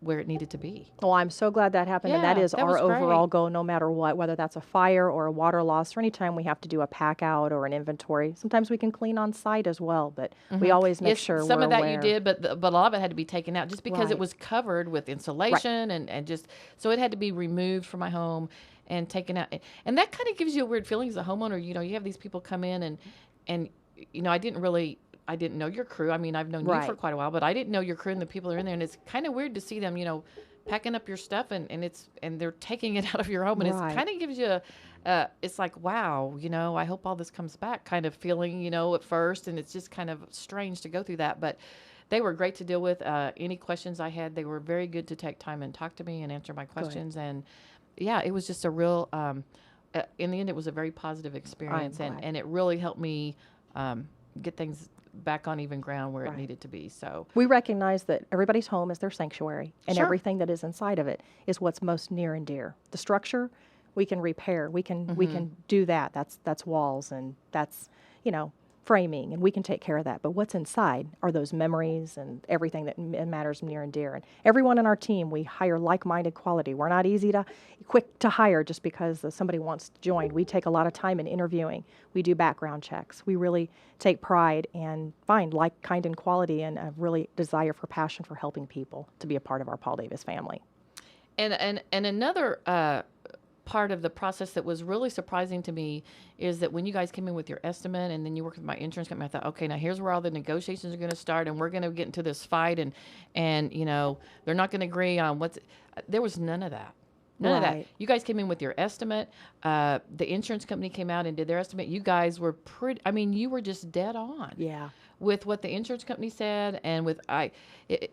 [SPEAKER 3] where it needed to be.
[SPEAKER 4] Well, I'm so glad that happened, and that is our overall goal, no matter what, whether that's a fire or a water loss, or anytime we have to do a pack out or an inventory. Sometimes we can clean on site as well, but we always make sure
[SPEAKER 3] some
[SPEAKER 4] we're
[SPEAKER 3] of that
[SPEAKER 4] aware.
[SPEAKER 3] You did, but a lot of it had to be taken out just because it was covered with insulation and just so it had to be removed from my home and taken out. And that kind of gives you a weird feeling as a homeowner. You know, you have these people come in and you know, I didn't know your crew. I mean, I've known you for quite a while, but I didn't know your crew and the people that are in there. And it's kind of weird to see them, you know, packing up your stuff and they're taking it out of your home. And it kind of gives you it's like, wow, you know, I hope all this comes back kind of feeling, you know, at first. And it's just kind of strange to go through that. But they were great to deal with. Any questions I had, they were very good to take time and talk to me and answer my questions. Good. And yeah, it was just a real, in the end, it was a very positive experience. And it really helped me get things back on even ground where it needed to be. So
[SPEAKER 4] we recognize that everybody's home is their sanctuary, and everything that is inside of it is what's most near and dear. The structure we can repair, we can do that. That's walls and that's, you know, framing, and we can take care of that. But what's inside are those memories and everything that matters near and dear. And everyone on our team, we hire like-minded quality. We're not quick to hire just because somebody wants to join. We take a lot of time in interviewing. We do background checks. We really take pride and find like-kind and quality and a really desire for passion for helping people to be a part of our Paul Davis family.
[SPEAKER 3] And another part of the process that was really surprising to me is that when you guys came in with your estimate and then you worked with my insurance company, I thought, okay, now here's where all the negotiations are going to start, and we're going to get into this fight, and you know, they're not going to agree on there was none of that. None of that. You guys came in with your estimate. The insurance company came out and did their estimate. You guys were you were just dead on.
[SPEAKER 4] Yeah.
[SPEAKER 3] With what the insurance company said, and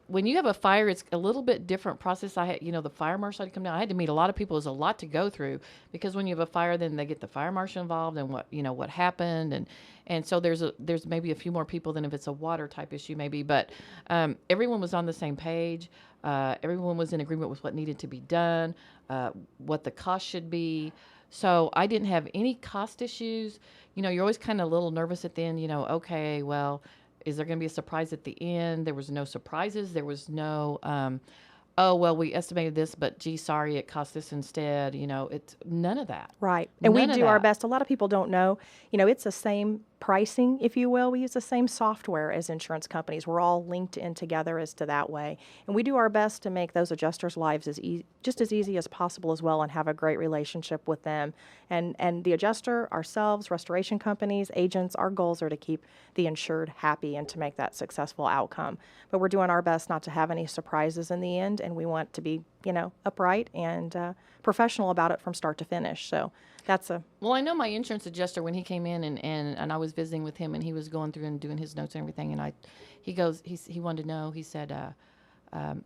[SPEAKER 3] when you have a fire, it's a little bit different process. I had, the fire marshal had to come down. I had to meet a lot of people. There's a lot to go through because when you have a fire, then they get the fire marshal involved and what happened, and so there's maybe a few more people than if it's a water type issue maybe, but everyone was on the same page. Everyone was in agreement with what needed to be done, what the cost should be. So I didn't have any cost issues. You know, you're always kind of a little nervous at the end, you know, okay, well, is there going to be a surprise at the end? There was no surprises. There was no, oh, well, we estimated this, but gee, sorry, it cost this instead. You know, it's none of that.
[SPEAKER 4] Right. And we
[SPEAKER 3] None of
[SPEAKER 4] do our
[SPEAKER 3] that.
[SPEAKER 4] best. A lot of people don't know, you know, it's the same pricing, if you will. We use the same software as insurance companies. We're all linked in together as to that way. And we do our best to make those adjusters' lives just as easy as possible as well, and have a great relationship with them. And the adjuster, ourselves, restoration companies, agents, our goals are to keep the insured happy and to make that successful outcome. But we're doing our best not to have any surprises in the end, and we want to be, you know, upright and professional about it from start to finish. So that's a...
[SPEAKER 3] Well, I know my insurance adjuster, when he came in and I was visiting with him, and he was going through and doing his notes and everything, and he wanted to know, he said,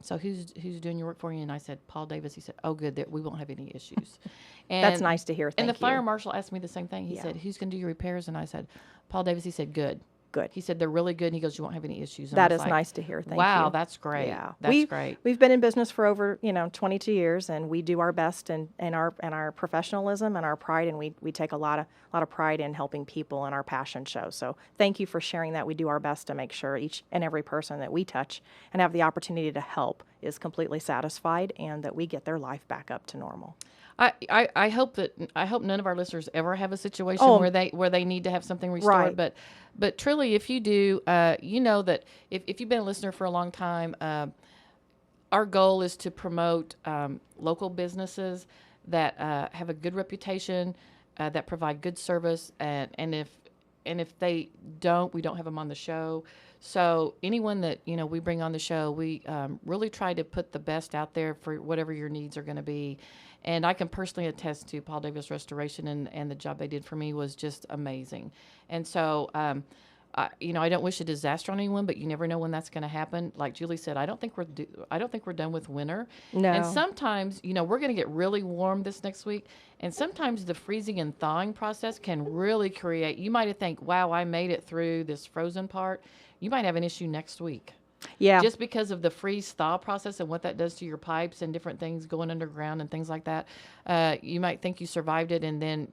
[SPEAKER 3] so who's doing your work for you? And I said, Paul Davis. He said, oh, good, we won't have any issues. And
[SPEAKER 4] That's nice to hear.
[SPEAKER 3] And
[SPEAKER 4] Thank
[SPEAKER 3] the fire
[SPEAKER 4] you.
[SPEAKER 3] marshal asked me the same thing. He
[SPEAKER 4] Yeah.
[SPEAKER 3] said, who's going to do your repairs? And I said, Paul Davis. He said, good.
[SPEAKER 4] Good.
[SPEAKER 3] He said, they're really good. And he goes, you won't have any issues. And I
[SPEAKER 4] That
[SPEAKER 3] was
[SPEAKER 4] is
[SPEAKER 3] like,
[SPEAKER 4] nice to hear. Thank
[SPEAKER 3] wow,
[SPEAKER 4] you.
[SPEAKER 3] that's great.
[SPEAKER 4] Yeah,
[SPEAKER 3] That's great.
[SPEAKER 4] We've been in business for over 22 years, and we do our best in our professionalism and our pride, and we take a lot of pride in helping people, and our passion shows. So thank you for sharing that. We do our best to make sure each and every person that we touch and have the opportunity to help is completely satisfied, and that we get their life back up to normal.
[SPEAKER 3] I hope none of our listeners ever have a situation where they need to have something restored.
[SPEAKER 4] Right.
[SPEAKER 3] But truly, if you do, you know that if you've been a listener for a long time, our goal is to promote local businesses that have a good reputation, that provide good service, and if they don't, we don't have them on the show. So anyone that we bring on the show, we really try to put the best out there for whatever your needs are going to be. And I can personally attest to Paul Davis Restoration, and the job they did for me was just amazing. And so, I don't wish a disaster on anyone, but you never know when that's going to happen. Like Julie said, I don't think we're done with winter.
[SPEAKER 4] No.
[SPEAKER 3] And sometimes, we're going to get really warm this next week, and sometimes the freezing and thawing process can really create. You might think, "Wow, I made it through this frozen part." You might have an issue next week.
[SPEAKER 4] Yeah.
[SPEAKER 3] Just because of the freeze-thaw process and what that does to your pipes and different things going underground and things like that. You might think you survived it, and then,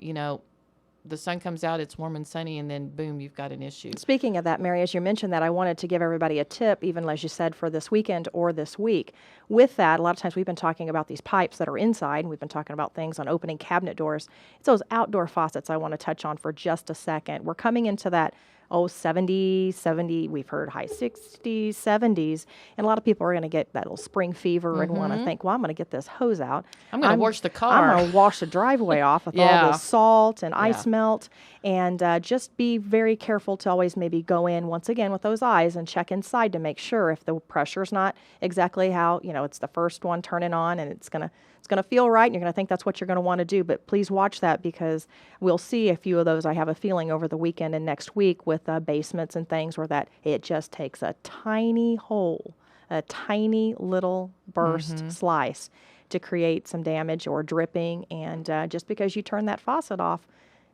[SPEAKER 3] the sun comes out, it's warm and sunny, and then boom, you've got an issue.
[SPEAKER 4] Speaking of that, Mary, as you mentioned that, I wanted to give everybody a tip, even as you said, for this weekend or this week. With that, a lot of times we've been talking about these pipes that are inside, and we've been talking about things on opening cabinet doors. It's those outdoor faucets I want to touch on for just a second. We're coming into that 70, we've heard high 60s, 70s, and a lot of people are going to get that little spring fever and want to think, well, I'm going to get this hose out.
[SPEAKER 3] I'm going to wash the car.
[SPEAKER 4] I'm going to wash the driveway off with all the salt and ice melt, and just be very careful to always maybe go in once again with those eyes and check inside to make sure if the pressure's not exactly how, it's the first one turning on, and it's going to feel right, and you're going to think that's what you're going to want to do. But please watch that, because we'll see a few of those, I have a feeling, over the weekend and next week with basements and things where that it just takes a tiny hole, a tiny little burst slice to create some damage or dripping. And just because you turn that faucet off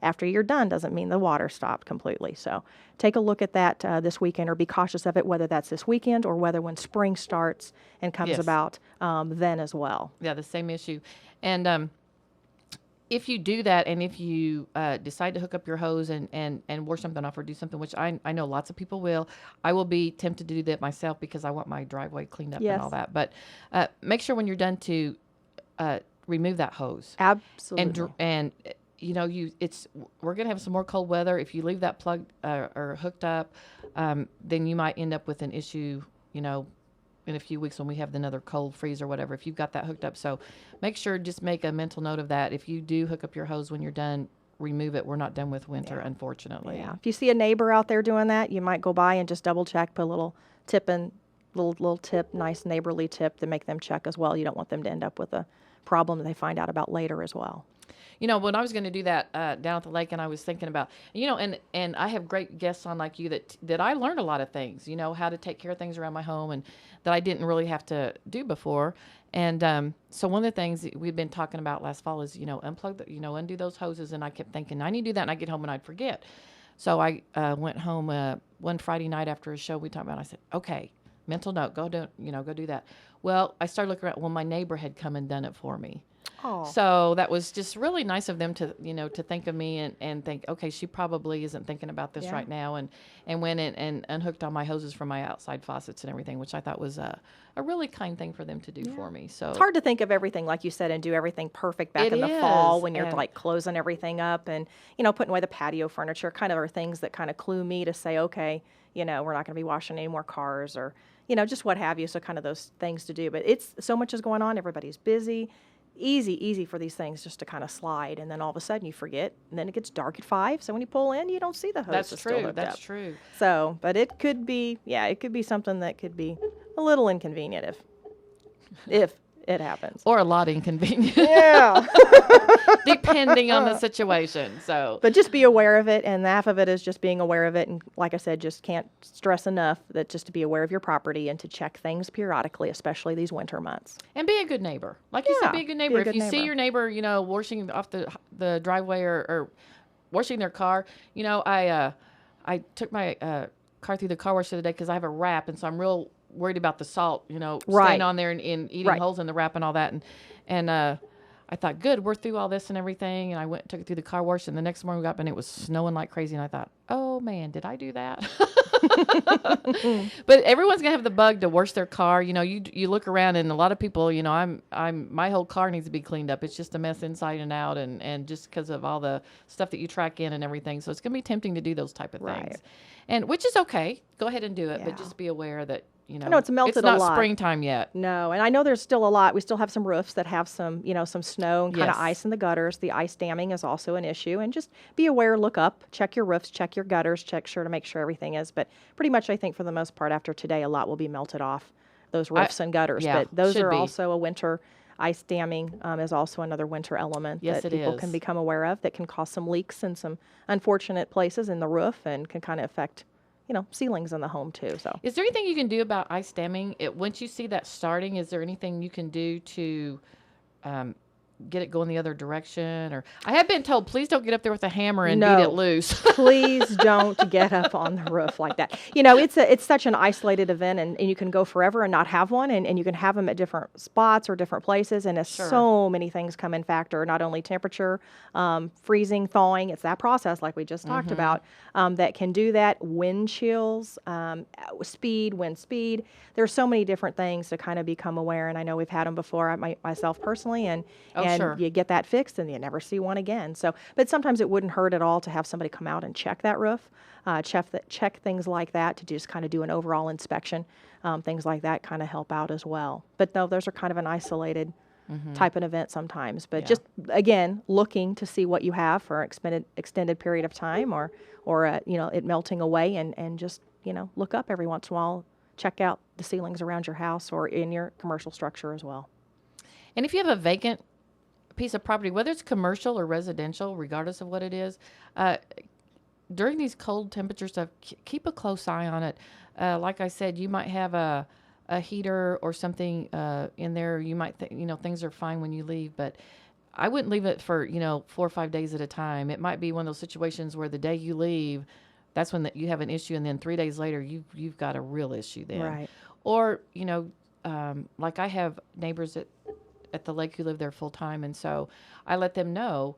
[SPEAKER 4] after you're done doesn't mean the water stopped completely. So take a look at that this weekend, or be cautious of it, whether that's this weekend or whether when spring starts and comes about then as well.
[SPEAKER 3] Yeah, the same issue. And if you do that, and if you decide to hook up your hose and wash something off or do something, which I know lots of people will, I will be tempted to do that myself because I want my driveway cleaned up and all that. But make sure when you're done to remove that hose.
[SPEAKER 4] Absolutely.
[SPEAKER 3] And we're going to have some more cold weather. If you leave that plugged or hooked up, then you might end up with an issue, in a few weeks when we have another cold freeze or whatever, if you've got that hooked up. So make sure, just make a mental note of that. If you do hook up your hose when you're done, remove it. We're not done with winter, unfortunately.
[SPEAKER 4] Yeah. If you see a neighbor out there doing that, you might go by and just double check, put a little tip in, little tip, nice neighborly tip to make them check as well. You don't want them to end up with a problem that they find out about later as well.
[SPEAKER 3] When I was going to do that down at the lake, and I was thinking about, and I have great guests on like you that I learned a lot of things, how to take care of things around my home, and that I didn't really have to do before. And so one of the things that we've been talking about last fall is, unplug, undo those hoses. And I kept thinking, I need to do that, and I'd get home and I'd forget. So I went home one Friday night after a show we talked about, I said, okay, mental note, go do that. Well, I started looking around. Well, my neighbor had come and done it for me.
[SPEAKER 4] Oh.
[SPEAKER 3] So that was just really nice of them to, to think of me and think, okay, she probably isn't thinking about this right now, and went in and unhooked all my hoses from my outside faucets and everything, which I thought was a really kind thing for them to do for me. So
[SPEAKER 4] it's hard to think of everything, like you said, and do everything perfect back in the fall when you're like closing everything up and, putting away the patio furniture, kind of are things that kind of clue me to say, okay, we're not going to be washing any more cars or, just what have you. So kind of those things to do. But it's so much is going on. Everybody's busy. Easy for these things just to kind of slide, and then all of a sudden you forget, and then it gets dark at 5. So when you pull in, you don't see the hose.
[SPEAKER 3] That's true. That's true.
[SPEAKER 4] So, but it could be something that could be a little inconvenient if it happens,
[SPEAKER 3] or a lot inconvenient.
[SPEAKER 4] Yeah,
[SPEAKER 3] depending on the situation. So,
[SPEAKER 4] but just be aware of it, and half of it is just being aware of it. And like I said, just can't stress enough that just to be aware of your property and to check things periodically, especially these winter months.
[SPEAKER 3] And be a good neighbor. Like you said, be a good neighbor. If you see your neighbor, washing off the driveway or washing their car, I took my car through the car wash the other day because I have a wrap, and so I'm real worried about the salt, staying on there and eating holes in the wrap and all that. And I thought, good, we're through all this and everything. And I went and took it through the car wash, and the next morning we got up and it was snowing like crazy. And I thought, oh man, did I do that? But everyone's gonna have the bug to wash their car. You look around, and a lot of people, my whole car needs to be cleaned up. It's just a mess inside and out, and just because of all the stuff that you track in and everything. So it's gonna be tempting to do those type of things, and which is okay. Go ahead and do it, but just be aware that I know
[SPEAKER 4] it's melted
[SPEAKER 3] a lot. It's
[SPEAKER 4] not
[SPEAKER 3] springtime yet.
[SPEAKER 4] No, and I know there's still a lot. We still have some roofs that have some, some snow and kind of
[SPEAKER 3] Yes.
[SPEAKER 4] ice in the gutters. The ice damming is also an issue. And just be aware, look up, check your roofs, check your gutters, to make sure everything is. But pretty much I think for the most part after today, a lot will be melted off, those roofs and gutters.
[SPEAKER 3] yeah,
[SPEAKER 4] But those
[SPEAKER 3] should
[SPEAKER 4] are
[SPEAKER 3] be.
[SPEAKER 4] also a winter. Ice damming is also another winter element
[SPEAKER 3] Yes,
[SPEAKER 4] that
[SPEAKER 3] it
[SPEAKER 4] people
[SPEAKER 3] is.
[SPEAKER 4] can become aware of that can cause some leaks in some unfortunate places in the roof and can kind of affect ceilings in the home too. So
[SPEAKER 3] Is there anything you can do about ice damming? Once you see that starting, is there anything you can do to get it going the other direction? Or I have been told, please don't get up there with a hammer and beat it loose.
[SPEAKER 4] Please don't get up on the roof like that. It's such an isolated event, and you can go forever and not have one, and you can have them at different spots or different places, and so many things come in factor, not only temperature, freezing, thawing. It's that process like we just talked about that can do that. Wind chills, wind speed. There's so many different things to kind of become aware, and I know we've had them before, myself personally, and you get that fixed and you never see one again. So, but sometimes it wouldn't hurt at all to have somebody come out and check that roof, check things like that, to just kind of do an overall inspection. Things like that kind of help out as well. But no, those are kind of an isolated type of event sometimes. But just, again, looking to see what you have for an extended period of time or it melting away, and just, look up every once in a while, check out the ceilings around your house or in your commercial structure as well.
[SPEAKER 3] And if you have a vacant piece of property, whether it's commercial or residential, regardless of what it is, during these cold temperatures, keep a close eye on it. Like I said, you might have a heater or something in there. You might think, things are fine when you leave, but I wouldn't leave it for, 4 or 5 days at a time. It might be one of those situations where the day you leave, that's when you have an issue, and then 3 days later, you've got a real issue then.
[SPEAKER 4] Right.
[SPEAKER 3] Or, like I have neighbors at the lake who live there full time, and so I let them know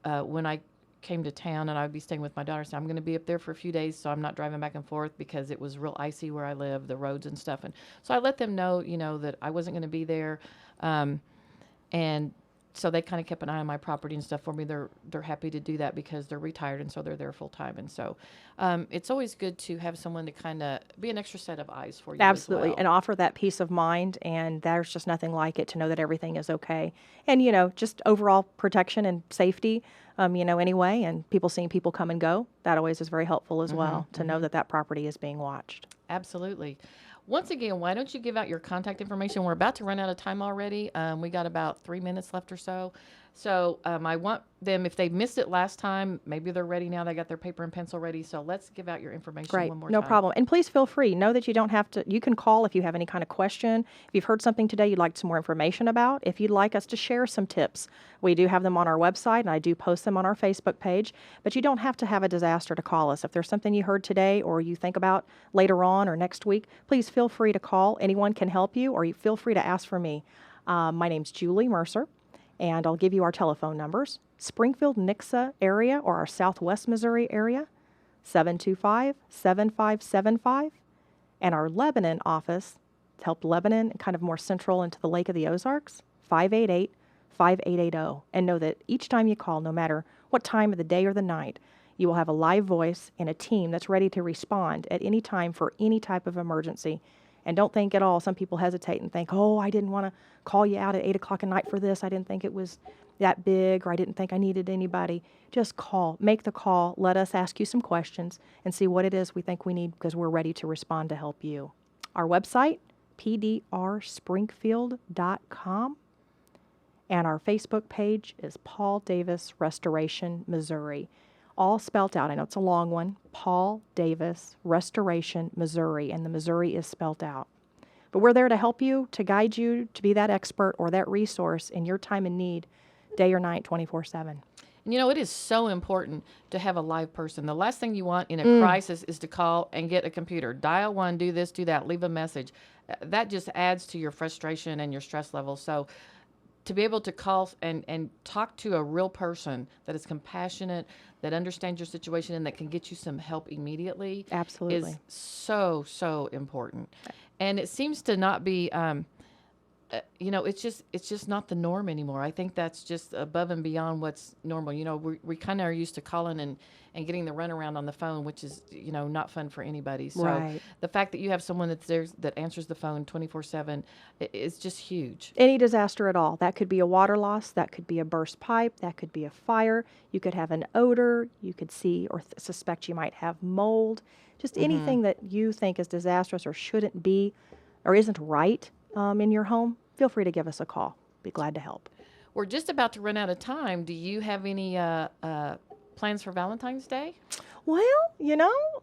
[SPEAKER 3] when I came to town, and I would be staying with my daughter, so I'm going to be up there for a few days, so I'm not driving back and forth because it was real icy where I live, the roads and stuff. And so I let them know, that I wasn't going to be there, and so they kind of kept an eye on my property and stuff for me. They're happy to do that because they're retired, and so they're there full time. And so it's always good to have someone to kind of be an extra set of eyes for you.
[SPEAKER 4] Absolutely,
[SPEAKER 3] as well.
[SPEAKER 4] and offer that peace of mind, and there's just nothing like it to know that everything is okay. And, just overall protection and safety, anyway, and seeing people come and go, that always is very helpful as well, to know that property is being watched.
[SPEAKER 3] Absolutely. Once again, why don't you give out your contact information? We're about to run out of time already. We got about 3 minutes left or so. So I want them, if they missed it last time, maybe they're ready now. They got their paper and pencil ready. So let's give out your information
[SPEAKER 4] Great.
[SPEAKER 3] one more
[SPEAKER 4] No
[SPEAKER 3] time.
[SPEAKER 4] problem. And please feel free. Know that you don't have to, you can call if you have any kind of question. If you've heard something today you'd like some more information about, if you'd like us to share some tips, we do have them on our website, and I do post them on our Facebook page. But you don't have to have a disaster to call us. If there's something you heard today or you think about later on or next week, please feel free to call. Anyone can help you, or you feel free to ask for me. My name's Julie Mercer, and I'll give you our telephone numbers. Springfield, Nixa area, or our Southwest Missouri area, 725-7575. And our Lebanon office, to help Lebanon and kind of more central into the Lake of the Ozarks, 588-5880. And know that each time you call, no matter what time of the day or the night, you will have a live voice and a team that's ready to respond at any time for any type of emergency. And don't think at all, some people hesitate and think, oh, I didn't want to call you out at 8 o'clock at night for this. I didn't think it was that big, or I didn't think I needed anybody. Just call, make the call, let us ask you some questions and see what it is we think we need, because we're ready to respond to help you. Our website, pdrspringfield.com. And our Facebook page is Paul Davis Restoration, Missouri. All spelt out. I know it's a long one. Paul Davis Restoration, Missouri. And the Missouri is spelt out. But we're there to help you, to guide you, to be that expert or that resource in your time of need, day or night, 24/7.
[SPEAKER 3] And it is so important to have a live person. The last thing you want in a crisis is to call and get a computer. Dial 1, do this, do that, leave a message. That just adds to your frustration and your stress level. So to be able to call and talk to a real person that is compassionate, that understands your situation, and that can get you some help immediately,
[SPEAKER 4] absolutely,
[SPEAKER 3] is so, so important. And it seems to not be, it's just not the norm anymore. I think that's just above and beyond what's normal. We kind of are used to calling and getting the runaround on the phone, which is, not fun for anybody. So
[SPEAKER 4] right.
[SPEAKER 3] The fact that you have someone that's there that answers the phone 24/7 is just huge.
[SPEAKER 4] Any disaster at all. That could be a water loss. That could be a burst pipe. That could be a fire. You could have an odor. You could see or suspect you might have mold. Just anything that you think is disastrous or shouldn't be or isn't right in your home, feel free to give us a call. Be glad to help.
[SPEAKER 3] We're just about to run out of time. Do you have any plans for Valentine's Day?
[SPEAKER 4] Well,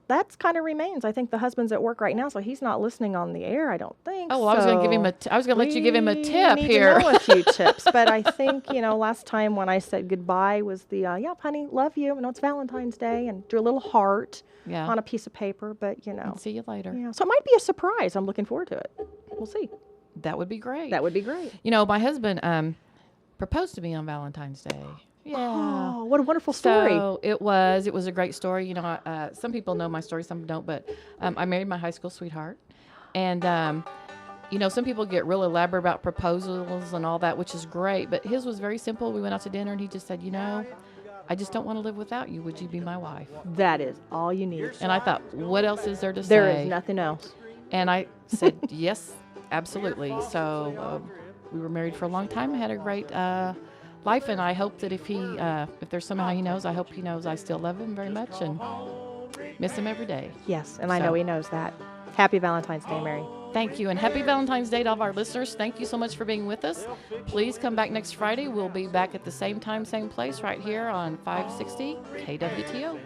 [SPEAKER 4] that kind of remains. I think the husband's at work right now, so he's not listening on the air, I don't think.
[SPEAKER 3] Oh, well, I was going to give him I was going to let you give him a tip
[SPEAKER 4] need
[SPEAKER 3] here.
[SPEAKER 4] To know a few tips, but I think, last time when I said goodbye was the, yeah, honey, love you. It's Valentine's Day, and drew a little heart on a piece of paper, but,
[SPEAKER 3] And see you later.
[SPEAKER 4] Yeah, so it might be a surprise. I'm looking forward to it. We'll see.
[SPEAKER 3] That would be great.
[SPEAKER 4] That would be great.
[SPEAKER 3] My husband proposed to me on Valentine's Day. Yeah.
[SPEAKER 4] Oh, what a wonderful story.
[SPEAKER 3] So it was a great story. Some people know my story, some don't, but I married my high school sweetheart. And, some people get real elaborate about proposals and all that, which is great, but his was very simple. We went out to dinner and he just said, I just don't want to live without you. Would you be my wife?
[SPEAKER 4] That is all you need.
[SPEAKER 3] And I thought, what else is there to say?
[SPEAKER 4] There is nothing else.
[SPEAKER 3] And I said, yes, absolutely. So we were married for a long time. Had a great life, and I hope that if there's somehow he knows, I hope he knows I still love him very much and miss him every day.
[SPEAKER 4] Yes, and I know he knows that. Happy Valentine's Day, Mary.
[SPEAKER 3] Thank you, and happy Valentine's Day to all of our listeners. Thank you so much for being with us. Please come back next Friday. We'll be back at the same time, same place, right here on 560 KWTO.